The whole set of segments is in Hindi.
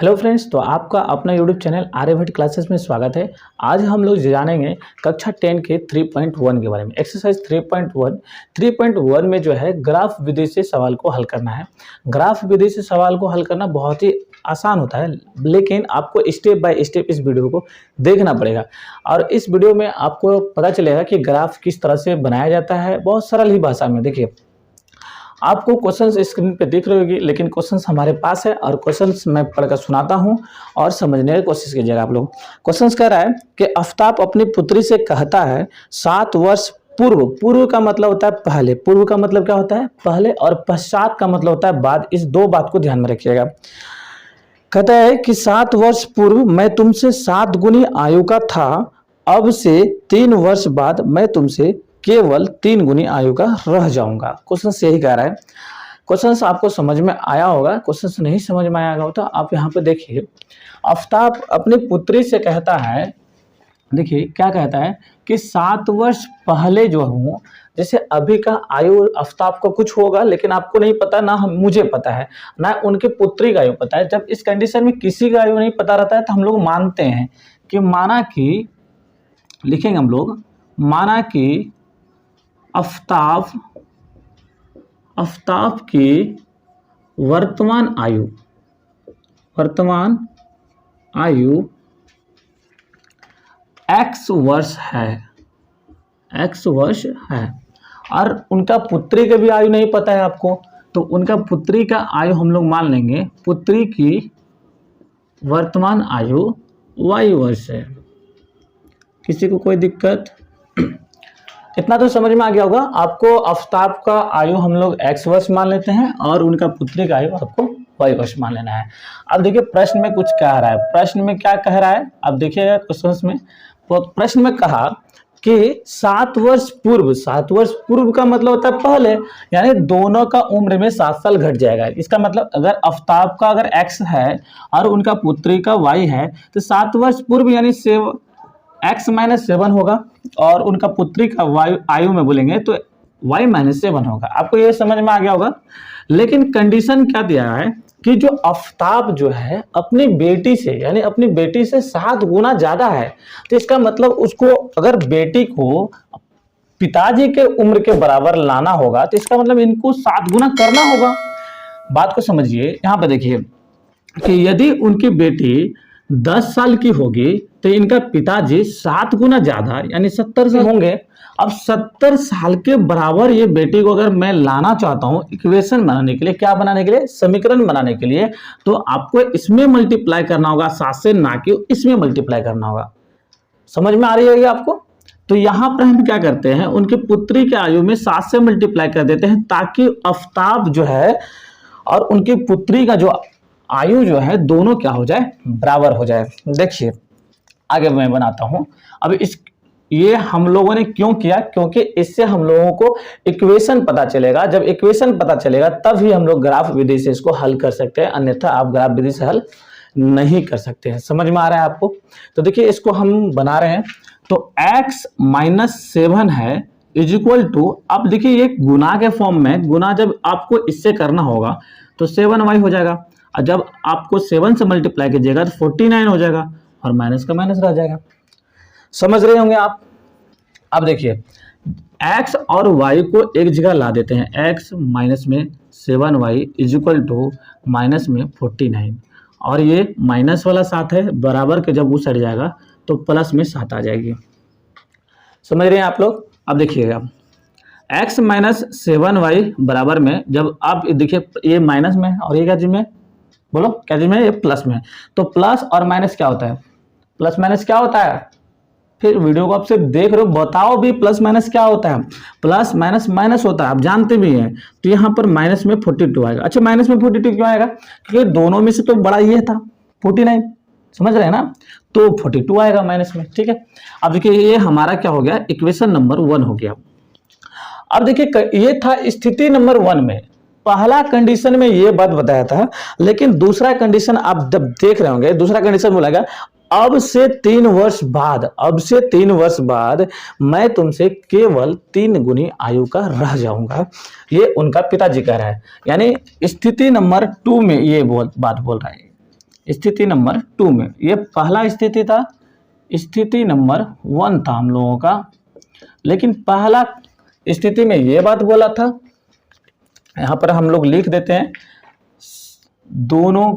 हेलो फ्रेंड्स, तो आपका अपना यूट्यूब चैनल आर्यभट्ट क्लासेस में स्वागत है। आज हम लोग जानेंगे कक्षा 10 के 3.1 के बारे में। एक्सरसाइज 3.1 में जो है ग्राफ विधि से सवाल को हल करना है। ग्राफ विधि से सवाल को हल करना बहुत ही आसान होता है, लेकिन आपको स्टेप बाय स्टेप इस वीडियो को देखना पड़ेगा और इस वीडियो में आपको पता चलेगा कि ग्राफ किस तरह से बनाया जाता है। बहुत सरल ही भाषा में। देखिए, आपको क्वेश्चंस स्क्रीन पे दिख रही होगी, लेकिन क्वेश्चंस हमारे पास है और क्वेश्चंस मैं पढ़कर सुनाता हूं और समझने की कोशिश कीजिएगा आप लोग। क्वेश्चंस कह रहा है कि आफ्ताब अपनी पुत्री से कहता है 7 वर्ष पूर्व। पूर्व का मतलब होता है पहले। पूर्व का मतलब क्या होता है? पहले। और पश्चात का मतलब होता है बाद। इस दो बात को ध्यान में रखिएगा। कहता है कि 7 वर्ष पूर्व मैं तुमसे 7 गुनी आयु का था, अब से 3 वर्ष बाद मैं तुमसे केवल 3 गुनी आयु का रह जाऊंगा। क्वेश्चन यही कह रहा है। क्वेश्चन आपको समझ में आया होगा। क्वेश्चन नहीं समझ में आया होगा तो आप यहाँ पे देखिए, आफ्ताब अपनी पुत्री से कहता है, देखिए क्या कहता है कि 7 वर्ष पहले जो हूँ, जैसे अभी का आयु आफ्ताब को कुछ होगा, लेकिन आपको नहीं पता, ना मुझे पता है, ना उनके पुत्री का आयु पता है। जब इस कंडीशन में किसी का आयु नहीं पता रहता है तो हम लोग मानते हैं कि माना कि लिखेंगे हम लोग, माना कि आफ्ताब की वर्तमान आयु x वर्ष है और उनका पुत्री का भी आयु नहीं पता है आपको, तो उनका पुत्री का आयु हम लोग मान लेंगे, पुत्री की वर्तमान आयु y वर्ष है। किसी को कोई दिक्कत? इतना तो समझ में आ गया होगा आपको। आफ्ताब का आयु हम लोग x वर्ष मान लेते हैं और उनका पुत्री का आयु आपको y वर्ष मान लेना है। अब देखिए प्रश्न में कुछ कह रहा है। प्रश्न में क्या कह रहा है अब देखिएगा क्वेश्चन में। तो प्रश्न में कहा कि 7 वर्ष पूर्व। 7 वर्ष पूर्व का मतलब होता है पहले, यानी दोनों का उम्र में 7 साल घट जाएगा। इसका मतलब अगर आफ्ताब का अगर x है और उनका पुत्री का y है तो 7 वर्ष पूर्व यानी x - 7 होगा और उनका पुत्री का आयु में बोलेंगे तो y - 7 होगा। आपको ये समझ में आ गया होगा। लेकिन कंडीशन क्या दिया है कि जो आफ्ताब जो है अपनी बेटी से, यानी अपनी बेटी से 7 गुना ज्यादा है, तो इसका मतलब उसको अगर बेटी को पिताजी के उम्र के बराबर लाना होगा तो इसका मतलब इनको 7 गुना करना होगा। बात को समझिए। यहाँ पे देखिए कि यदि उनकी बेटी 10 साल की होगी तो इनका पिताजी 7 गुना ज्यादा यानी 70 से होंगे। अब 70 साल के बराबर ये बेटी को अगर मैं लाना चाहता हूं इक्वेशन बनाने के लिए, क्या बनाने के लिए? समीकरण बनाने के लिए, तो आपको इसमें मल्टीप्लाई करना होगा 7 से, ना कि इसमें मल्टीप्लाई करना होगा। समझ में आ रही होगी आपको? तो यहां पर हम क्या करते हैं, उनकी पुत्री के आयु में 7 से मल्टीप्लाई कर देते हैं ताकि आफ्ताब जो है और उनकी पुत्री का जो आयु जो है दोनों क्या हो जाए? बराबर हो जाए। देखिए आगे मैं बनाता हूं। अब ये हम लोगों ने क्यों किया? क्योंकि इससे हम लोगों को इक्वेशन पता चलेगा। जब इक्वेशन पता चलेगा तब ही हम लोग ग्राफ विधि से इसको हल कर सकते हैं, अन्यथा आप ग्राफ विधि से हल नहीं कर सकते हैं। समझ में आ रहा है आपको? तो देखिए इसको हम बना रहे हैं, तो x - 7 है इज इक्वल टू, अब देखिए ये गुना के फॉर्म में, गुना जब आपको इससे करना होगा तो 7y हो जाएगा, और जब आपको 7 से मल्टीप्लाई कीजिएगा तो 49 हो जाएगा और माइनस का माइनस रह जाएगा। समझ रहे होंगे आप? अब देखिए x और y को एक जगह ला देते हैं। x माइनस में 7y is equal to minus में 49, और ये माइनस वाला 7 है, बराबर के जब वो सट जाएगा तो प्लस में 7 आ जाएगी। समझ रहे हैं आप लोग? अब देखिएगा x - 7y बराबर में, जब आप देखिए ये माइनस में और ये क्या चीज में, बोलो क्या चीज में? ये प्लस में। तो प्लस और माइनस क्या होता है? प्लस माइनस क्या होता है? फिर वीडियो को आप सिर्फ देख रहे हो, बताओ भी प्लस माइनस क्या होता है? प्लस माइनस माइनस होता है, आप जानते भी हैं। तो यहाँ पर माइनस में 42 आएगा। अच्छा, माइनस में 42 क्यों आएगा? क्योंकि दोनों में से तो बड़ा ये था 49। समझ रहे हैं ना? तो 42 आएगा माइनस में। ठीक है, अब देखिए ये हमारा क्या हो गया? इक्वेशन नंबर 1 हो गया। अब देखिए ये था स्थिति नंबर 1 में। पहला कंडीशन में ये बात बताया था, लेकिन दूसरा कंडीशन आप जब देख रहे होंगे, दूसरा कंडीशन बोलेगा अब से 3 वर्ष बाद, अब से 3 वर्ष बाद मैं तुमसे केवल 3 गुनी आयु का रह जाऊंगा। ये उनका पिताजी कह रहा है, यानी स्थिति नंबर 2 में ये बात बोल रहा है। स्थिति नंबर 2 में। ये पहला स्थिति था, स्थिति नंबर 1 था हम लोगों का। लेकिन पहला स्थिति में ये बात बोला था, यहाँ पर हम लोग लिख देते हैं दोनों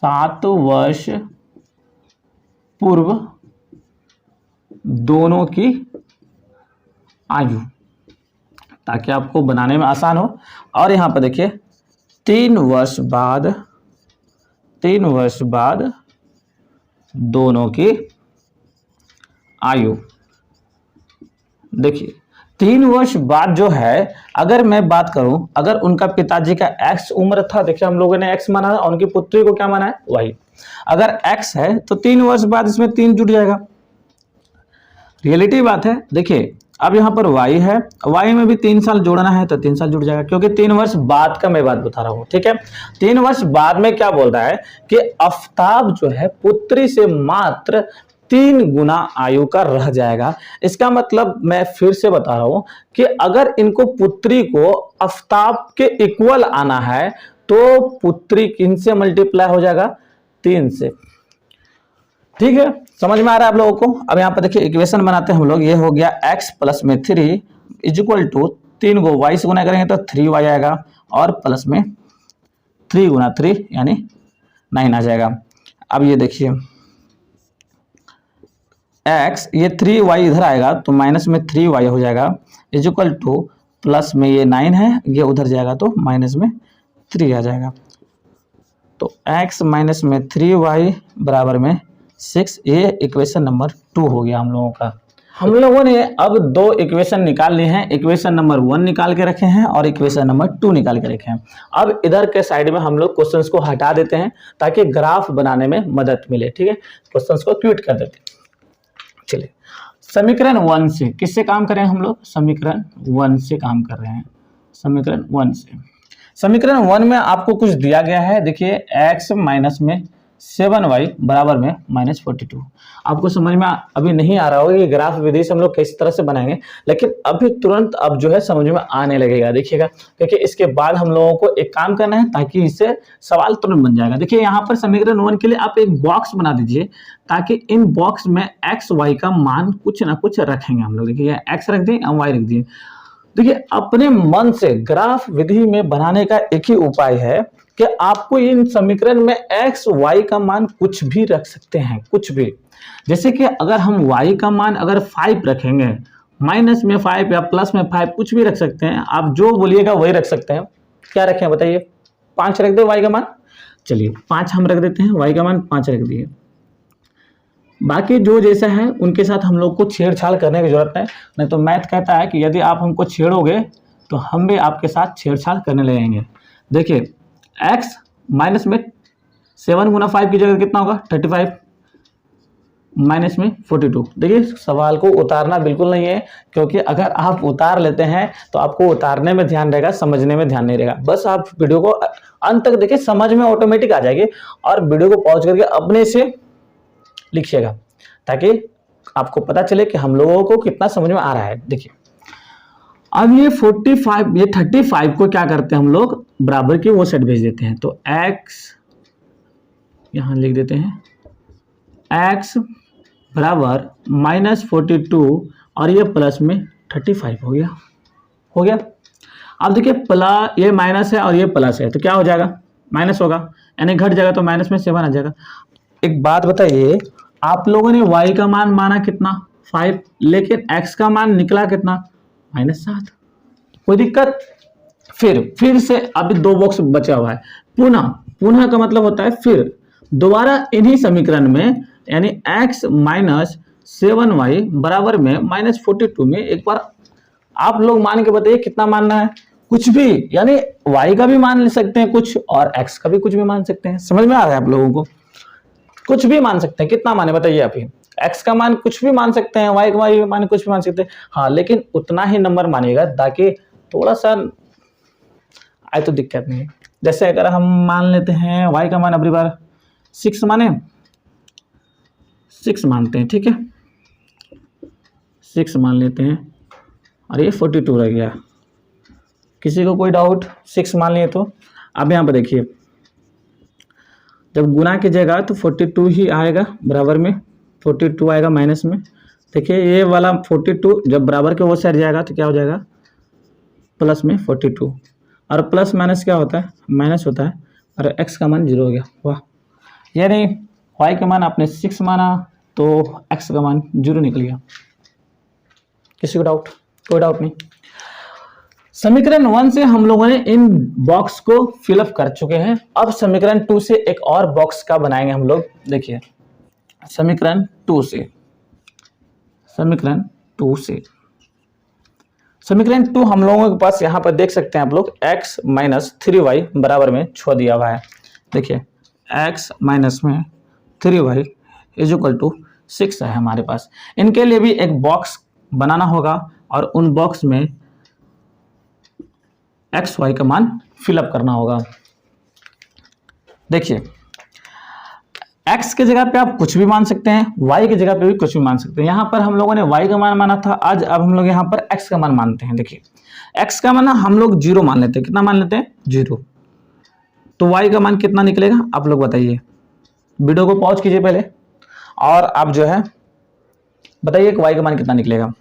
7 वर्ष पूर्व दोनों की आयु, ताकि आपको बनाने में आसान हो। और यहाँ पर देखिए 3 वर्ष बाद दोनों की आयु। देखिए 3 वर्ष बाद जो है, अगर मैं बात करूं, अगर उनका पिताजी का x उम्र था, देखिए हम लोगों ने x माना है और उनकी पुत्री को क्या माना है, y। अगर x है तो 3 वर्ष बाद इसमें 3 जुड़ जाएगा, रियलिटी बात है। देखिए अब यहाँ पर y है, y में भी 3 साल जोड़ना है तो 3 साल जुड़ जाएगा, क्योंकि 3 वर्ष बाद का मैं बात बता रहा हूँ, ठीक है। 3 वर्ष बाद में क्या बोल रहा है कि आफ्ताब जो है पुत्री से मात्र 3 गुना आयु का रह जाएगा। इसका मतलब मैं फिर से बता रहा हूं कि अगर इनको पुत्री को आफ्ताब के इक्वल आना है तो पुत्री किन से मल्टीप्लाई हो जाएगा, 3 से। ठीक है, समझ में आ रहा है आप लोगों को। अब यहाँ पर देखिए इक्वेशन बनाते हैं हम लोग। ये हो गया x प्लस में 3 इज इक्वल टू 3 को y से गुना करेंगे तो 3y आएगा, और प्लस में 3 गुना 3 यानी 9 आ जाएगा। अब ये देखिए x, ये 3y इधर आएगा तो माइनस में 3y हो जाएगा, इज इक्वल टू प्लस में ये 9 है, ये उधर जाएगा तो माइनस में 3 आ जाएगा। तो x माइनस में 3y बराबर में 6, ये इक्वेशन नंबर 2 हो गया हम लोगों का। हम लोगों ने अब 2 इक्वेशन निकाल लिए हैं, इक्वेशन नंबर 1 निकाल के रखे हैं और इक्वेशन नंबर 2 निकाल के रखे हैं। अब इधर के साइड में हम लोग क्वेश्चंस को हटा देते हैं ताकि ग्राफ बनाने में मदद मिले, ठीक है। क्वेश्चंस को क्विट कर देते हैं। चलिए समीकरण 1 से किससे काम करें हम लोग, समीकरण 1 से काम कर रहे हैं। समीकरण 1 से, समीकरण 1 में आपको कुछ दिया गया है। देखिए x माइनस में 7y बराबर में माइनस 42। आपको समझ में अभी नहीं आ रहा होगा कि ग्राफ विधि से हम लोग किस तरह से बनाएंगे, लेकिन अभी तुरंत अब जो है समझ में आने लगेगा। देखिएगा, क्योंकि इसके बाद हम लोगों को एक काम करना है ताकि इससे सवाल तुरंत बन जाएगा। देखिए यहाँ पर समीकरण 1 के लिए आप एक बॉक्स बना दीजिए, ताकि इन बॉक्स में एक्स वाई का मान कुछ ना कुछ रखेंगे हम लोग। देखिए एक्स रख दिए, वाई रख दिए। देखिए अपने मन से ग्राफ विधि में बनाने का एक ही उपाय है कि आपको इन समीकरण में x y का मान कुछ भी रख सकते हैं, कुछ भी। जैसे कि अगर हम y का मान अगर 5 रखेंगे, माइनस में 5 या प्लस में 5, कुछ भी रख सकते हैं। आप जो बोलिएगा वही रख सकते हैं। क्या रखें बताइए, 5 रख दे y का मान। चलिए 5 हम रख देते हैं, y का मान 5 रख दिए। बाकी जो जैसा है उनके साथ हम लोग को छेड़छाड़ करने की जरूरत है, नहीं तो मैथ कहता है कि यदि आप हमको छेड़ोगे तो हम भी आपके साथ छेड़छाड़ करने लगेंगे। देखिए x माइनस में 7 गुना 5 की जगह कितना होगा, 35, माइनस में 42। देखिए सवाल को उतारना बिल्कुल नहीं है, क्योंकि अगर आप उतार लेते हैं तो आपको उतारने में ध्यान रहेगा, समझने में ध्यान नहीं रहेगा। बस आप वीडियो को अंत तक देखिए, समझ में ऑटोमेटिक आ जाएगी। और वीडियो को पॉज करके अपने से लिखिएगा ताकि आपको पता चले कि हम लोगों को कितना समझ में आ रहा है। देखिए अब ये 45, ये 35 को क्या करते हैं हम लोग, बराबर की वो साइड भेज देते हैं। तो x यहां लिख देते हैं, x बराबर माइनस 42 और ये प्लस में 35 हो गया, हो गया। अब देखिए प्लस, ये माइनस है और ये प्लस है तो क्या हो जाएगा, माइनस होगा, यानी घट जाएगा तो माइनस में 7 आ जाएगा। एक बात बताइए, आप लोगों ने y का मान माना कितना, 5, लेकिन x का मान निकला कितना, -7। कोई दिक्कत। फिर से अभी 2 बॉक्स बचा हुआ है। पुनः का मतलब होता है फिर दोबारा इन्हीं समीकरण में, यानी x माइनस 7y बराबर में -42 में एक बार आप लोग मान के बताइए कितना मानना है, कुछ भी, यानी y का भी मान ले सकते हैं कुछ और x का भी कुछ भी मान सकते हैं। समझ में आ रहा है आप लोगों को, कुछ भी मान सकते हैं। कितना माने बताइए आप ही, x का मान कुछ भी मान सकते हैं, y का मान कुछ भी मान सकते हैं। हाँ लेकिन उतना ही नंबर मानिएगा ताकि थोड़ा सा आए तो दिक्कत नहीं। जैसे अगर हम मान लेते हैं y का मान अगली बार 6 माने, 6 मानते हैं, ठीक है, 6 मान लेते हैं और ये 42 रह गया। किसी को कोई डाउट, 6 मान लिए तो। अब यहाँ पर देखिए जब गुना कीजिएगा तो 42 ही आएगा बराबर में, 42 आएगा माइनस में। देखिए ये वाला 42 जब बराबर के वो साइड जाएगा तो क्या हो जाएगा, प्लस में 42। और प्लस माइनस क्या होता है, माइनस होता है, और x का मान 0 हो गया। वाह, यानी y का मान आपने 6 माना तो x का मान 0 निकल गया। किसी को डाउट? कोई डाउट नहीं। समीकरण 1 से हम लोगों ने इन बॉक्स को फिलअप कर चुके हैं। अब समीकरण 2 से एक और बॉक्स का बनाएंगे हम लोग। देखिए समीकरण 2 से, समीकरण 2 से, समीकरण 2 हम लोगों के पास यहाँ पर देख सकते हैं आप लोग, x माइनस 3y बराबर में 6 दिया हुआ है। देखिए x माइनस में 3y इज इक्वल टू 6 है हमारे पास। इनके लिए भी एक बॉक्स बनाना होगा और उन बॉक्स में एक्स वाई का मान फिलअप करना होगा। देखिए x के जगह पे आप कुछ भी मान सकते हैं, y की जगह पे भी कुछ भी मान सकते हैं। यहाँ पर हम लोगों ने y का मान माना था आज, अब हम लोग यहाँ पर x का मान मानते हैं। देखिए x का मान हम लोग 0 मान लेते हैं। कितना मान लेते हैं? 0। तो y का मान कितना निकलेगा आप लोग बताइए। वीडियो को पॉज कीजिए पहले और आप जो है बताइए कि y का मान कितना निकलेगा।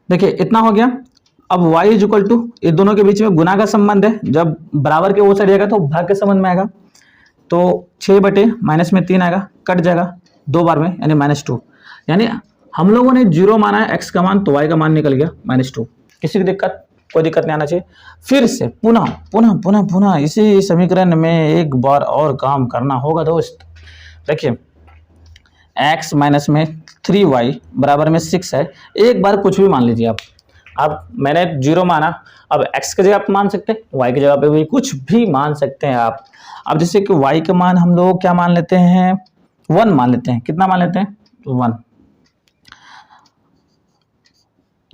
देखिए इतना हो गया। अब y इज इक्वल टू, ये दोनों के बीच में गुना का संबंध है, जब बराबर के वो साइड जाएगा तो भाग के संबंध में आएगा। तो 6 बटे माइनस में 3 आएगा, कट जाएगा 2 बार में, यानी -2। यानी हम लोगों ने 0 माना है x का मान, तो y का मान निकल गया -2। किसी की दिक्कत? कोई दिक्कत नहीं आना चाहिए। फिर से पुनः पुनः पुनः पुनः इसी समीकरण में एक बार और काम करना होगा दोस्त। देखिए x माइनस में 3y बराबर में 6 है। एक बार कुछ भी मान लीजिए आप। अब मैंने 0 माना, अब x की जगह आप मान सकते हैं, y की जगह पे भी कुछ भी मान सकते हैं आप। अब जैसे कि y का मान हम लोग क्या मान लेते हैं, 1 मान लेते हैं। कितना मान लेते हैं?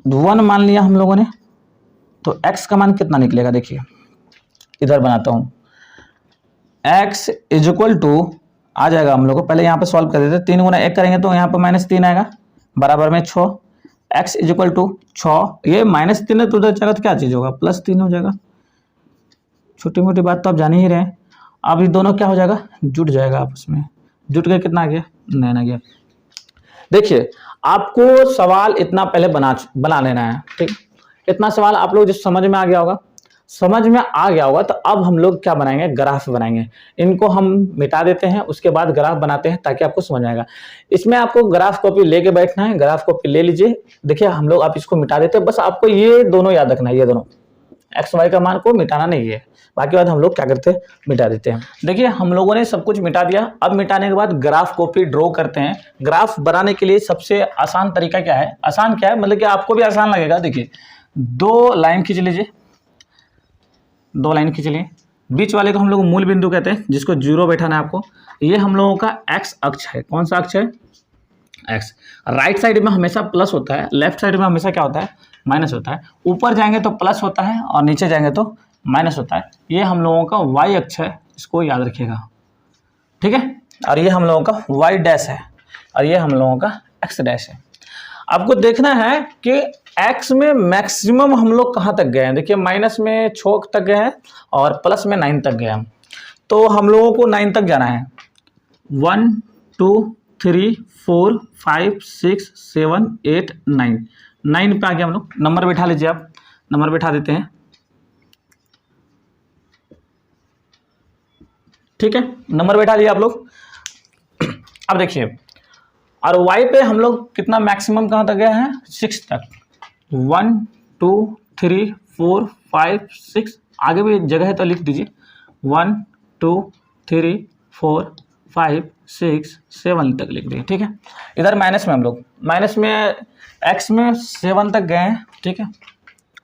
1 मान लिया हम लोगों ने। तो x का मान कितना निकलेगा? देखिए इधर बनाता हूं, x इज इक्वल टू आ जाएगा हम लोग को, पहले यहाँ पे सॉल्व कर देते हैं। 3 गुना 1 करेंगे तो यहाँ पे -3 आएगा बराबर में 6। x इज इक्वल टू 6, ये -3 है तो उधर जाएगा तो क्या चीज होगा, +3 हो जाएगा। छोटी मोटी बात तो आप जान ही रहे हैं। अब ये दोनों क्या हो जाएगा, जुट जाएगा आपस में। जुट के कितना आ गया, 9 आ गया। देखिए आपको सवाल इतना पहले बना लेना है, ठीक। इतना सवाल आप लोग जो समझ में आ गया होगा, तो अब हम लोग क्या बनाएंगे, ग्राफ बनाएंगे। इनको हम मिटा देते हैं, उसके बाद ग्राफ बनाते हैं ताकि आपको समझ में आएगा। इसमें आपको ग्राफ कॉपी लेके बैठना है, ग्राफ कॉपी ले लीजिए। देखिए हम लोग आप इसको मिटा देते हैं, बस आपको ये दोनों याद रखना है, ये दोनों एक्स वाई का मान को मिटाना नहीं है। बाकी बात हम लोग क्या करते हैं, मिटा देते हैं। देखिए हम लोगों ने सब कुछ मिटा दिया। अब मिटाने के बाद ग्राफ कॉपी ड्रॉ करते हैं। ग्राफ बनाने के लिए सबसे आसान तरीका क्या है, आसान क्या है मतलब कि आपको भी आसान लगेगा। देखिए 2 लाइन खींच लीजिए, 2 लाइन खींच लिए। बीच वाले को हम लोग मूल बिंदु कहते हैं, जिसको 0 बैठाना है आपको। ये हम लोगों का एक्स अक्ष है। कौन सा अक्ष है, एक्स। राइट साइड में हमेशा प्लस होता है, लेफ्ट साइड में हमेशा क्या होता है, माइनस होता है। ऊपर जाएंगे तो प्लस होता है और नीचे जाएंगे तो माइनस होता है। ये हम लोगों का वाई अक्ष है, इसको याद रखिएगा, ठीक है। और ये हम लोगों का वाई डैश है और ये हम लोगों का एक्स डैश है। आपको देखना है कि x में मैक्सिमम हम लोग कहाँ तक गए हैं। देखिए माइनस में 6 तक गए हैं और प्लस में 9 तक गए हैं। तो हम लोगों को 9 तक जाना है। 1 2 3 4 5 6 7 8 9 9 पे आ गया हम लोग। नंबर बैठा लीजिए आप, नंबर बैठा देते हैं, ठीक है। नंबर बैठा लिया आप लोग। अब देखिए और y पे हम लोग कितना मैक्सिमम कहाँ तक गए हैं, 6 तक। 1 2 3 4 5 6, आगे भी जगह है तो लिख दीजिए। 1 2 3 4 5 6 7 तक लिख दिए, ठीक है। इधर माइनस में हम लोग, माइनस में x में 7 तक गए हैं, ठीक है।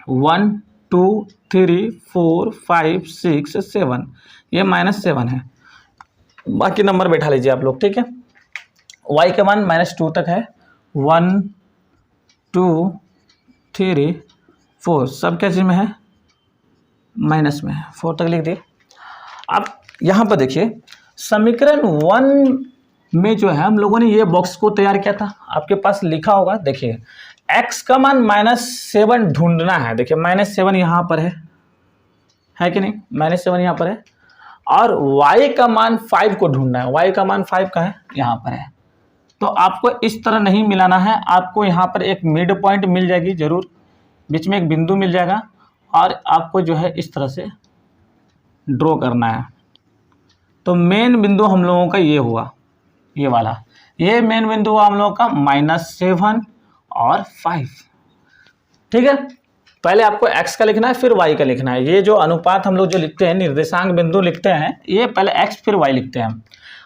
1 2 3 4 5 6 7, ये -7 है। बाकी नंबर बैठा लीजिए आप लोग, ठीक है। y का मान -2 तक है। 1 2 3 4 सब क्या चीज में है, माइनस में है, 4 तक लिख दिए। अब यहाँ पर देखिए समीकरण 1 में जो है हम लोगों ने ये बॉक्स को तैयार किया था, आपके पास लिखा होगा। देखिए x का मान -7 ढूंढना है। देखिए -7 यहाँ पर है, है कि नहीं, -7 यहाँ पर है। और y का मान 5 को ढूंढना है, y का मान 5 का है, यहाँ पर है। तो आपको इस तरह नहीं मिलाना है, आपको यहाँ पर एक मिड पॉइंट मिल जाएगी जरूर, बीच में एक बिंदु मिल जाएगा, और आपको जो है इस तरह से ड्रॉ करना है। तो मेन बिंदु हम लोगों का ये हुआ, ये वाला, ये मेन बिंदु हुआ हम लोगों का -7 और 5। ठीक है, पहले आपको x का लिखना है, फिर y का लिखना है। ये जो अनुपात हम लोग जो लिखते हैं, निर्देशांक बिंदु लिखते हैं, ये पहले x फिर y लिखते हैं।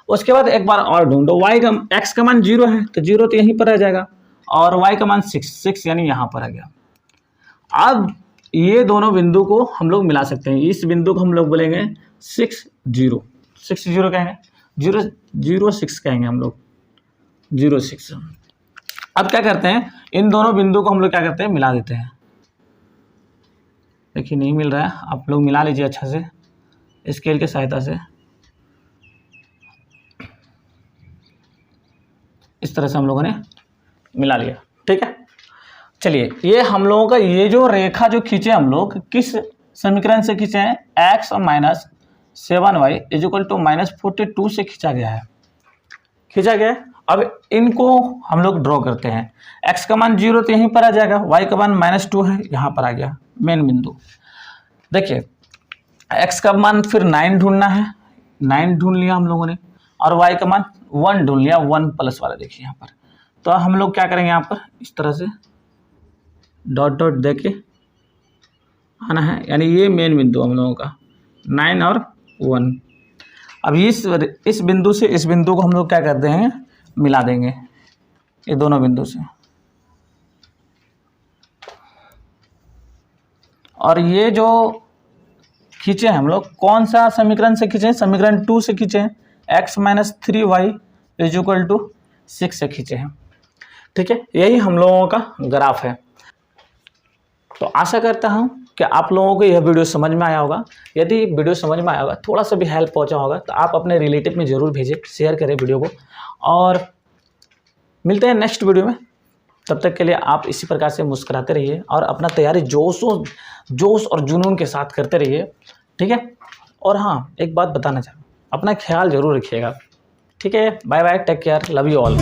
उसके बाद एक बार और ढूंढो, y का x का मान 0 है, तो 0 तो यहीं पर आ जाएगा, और y का मान 6 यानी यहाँ पर आ गया। अब ये दोनों बिंदु को हम लोग मिला सकते हैं। इस बिंदु को हम लोग बोलेंगे 6 0 कहेंगे, 0 6 कहेंगे हम लोग, 0 6। अब क्या करते हैं, इन दोनों बिंदु को हम लोग क्या करते हैं, मिला देते हैं। देखिए नहीं मिल रहा है, आप लोग मिला लीजिए अच्छा से स्केल की सहायता से। इस तरह से हम लोगों ने मिला लिया। ठीक है, चलिए ये हम लोगों का ये जो रेखा जो खींचे हम लोग किस समीकरण से खींचे हैं, x और -7y = -42 से खींचा गया है, अब इनको हम लोग ड्रॉ करते हैं। x का मान 0 तो यहीं पर आ जाएगा, y का मान -2 है, यहाँ पर आ गया मेन बिंदु। देखिए x का मान फिर 9 ढूंढना है, 9 ढूंढ लिया हम लोगों ने, और y का मान 1 ढूंढ लिया, 1 प्लस वाला देखिए यहाँ पर। तो हम लोग क्या करेंगे, यहाँ पर इस तरह से डॉट डॉट दे के आना है, यानी ये मेन बिंदु हम लोगों का 9 और 1। अब इस बिंदु से इस बिंदु को हम लोग क्या करते हैं, मिला देंगे ये दोनों बिंदु से। और ये जो खींचे हैं हम लोग कौन सा समीकरण से खींचे हैं, समीकरण 2 से खींचे हैं, x - 3y = 6 से खींचे हैं। ठीक है, यही हम लोगों का ग्राफ है। तो आशा करता हूँ कि आप लोगों को यह वीडियो समझ में आया होगा। यदि वीडियो समझ में आया होगा, थोड़ा सा भी हेल्प पहुँचा होगा, तो आप अपने रिलेटिव में ज़रूर भेजें, शेयर करें वीडियो को, और मिलते हैं नेक्स्ट वीडियो में। तब तक के लिए आप इसी प्रकार से मुस्कुराते रहिए और अपना तैयारी जोश और जुनून के साथ करते रहिए। ठीक है, और हाँ एक बात बताना चाहूँ, अपना ख्याल ज़रूर रखिएगा। ठीक है, bye bye, take care, love you all.